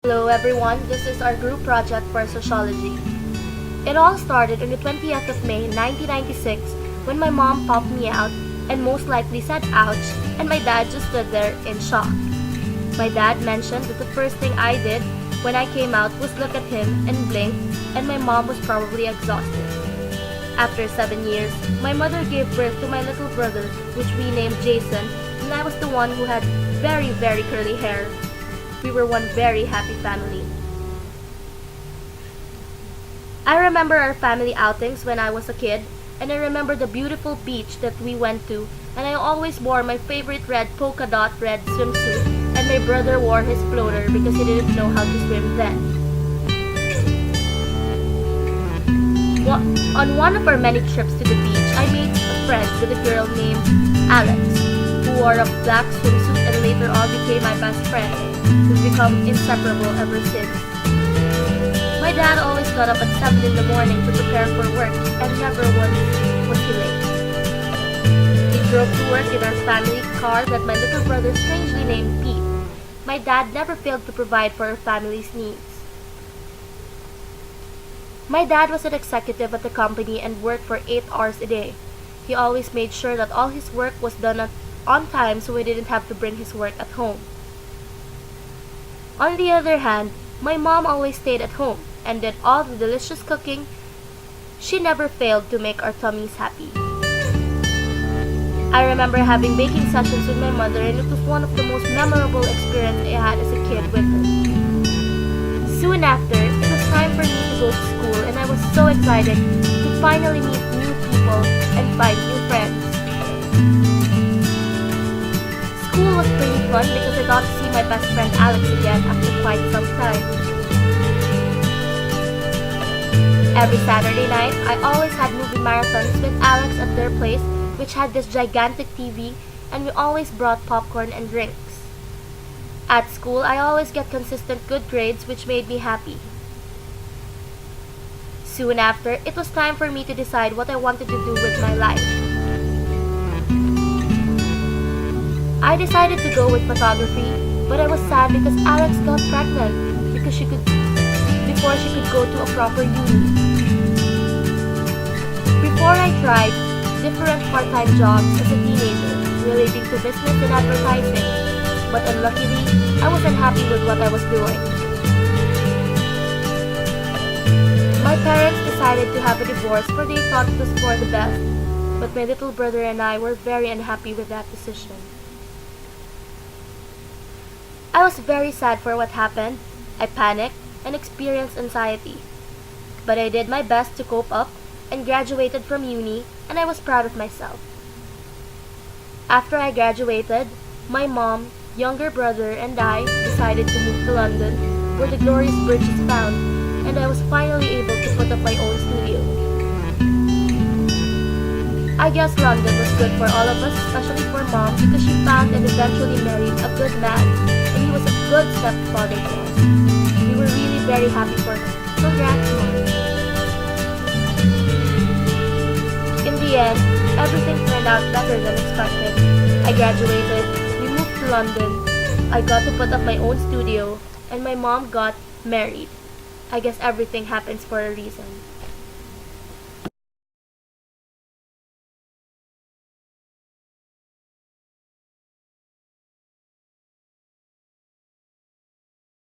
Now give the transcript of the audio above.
Hello everyone, this is our group project for sociology. It all started on the 20th of May 1996 when my mom popped me out and most likely said ouch, and my dad just stood there in shock. My dad mentioned that the first thing I did when I came out was look at him and blink, and my mom was probably exhausted. After 7 years, my mother gave birth to my little brother, which we named Jason, and I was the one who had very curly hair. We were one very happy family. I remember our family outings when I was a kid, and I remember the beautiful beach that we went to, and I always wore my favorite red polka dot red swimsuit, and my brother wore his floater because he didn't know how to swim then. On one of our many trips to the beach, I made a friend with a girl named Alex, who wore a black swimsuit and later on became my best friend. We've become inseparable ever since. My dad always got up at 7 in the morning to prepare for work, and never once was he late. He drove to work in our family car that my little brother strangely named Pete. My dad never failed to provide for our family's needs. My dad was an executive at the company and worked for 8 hours a day. He always made sure that all his work was done on time so he didn't have to bring his work at home. On the other hand, my mom always stayed at home and did all the delicious cooking. She never failed to make our tummies happy. I remember having baking sessions with my mother, and it was one of the most memorable experiences I had as a kid with her. Soon after, it was time for me to go to school, and I was so excited to finally meet new people and find new friends. School was pretty fun because I got to see my best friend Alex again after quite some time. Every Saturday night, I always had movie marathons with Alex at their place, which had this gigantic TV, and we always brought popcorn and drinks. At school, I always get consistent good grades, which made me happy. Soon after, it was time for me to decide what I wanted to do with my life. I decided to go with photography, but I was sad because Alex got pregnant before she could go to a proper uni. Before I tried different part-time jobs as a teenager relating to business and advertising, but unluckily, I was unhappy with what I was doing. My parents decided to have a divorce, for they thought it was for the best, but my little brother and I were very unhappy with that decision. I was very sad for what happened. I panicked and experienced anxiety. But I did my best to cope up and graduated from uni, and I was proud of myself. After I graduated, my mom, younger brother, and I decided to move to London, where the glorious bridge is found, and I was finally able to put up my own studio. I guess London was good for all of us, especially for Mom, because she found and eventually married a good man, and he was a good stepfather to us. We were really very happy for her. Congrats, Mom. In the end, everything turned out better than expected. I graduated, we moved to London, I got to put up my own studio, and my mom got married. I guess everything happens for a reason.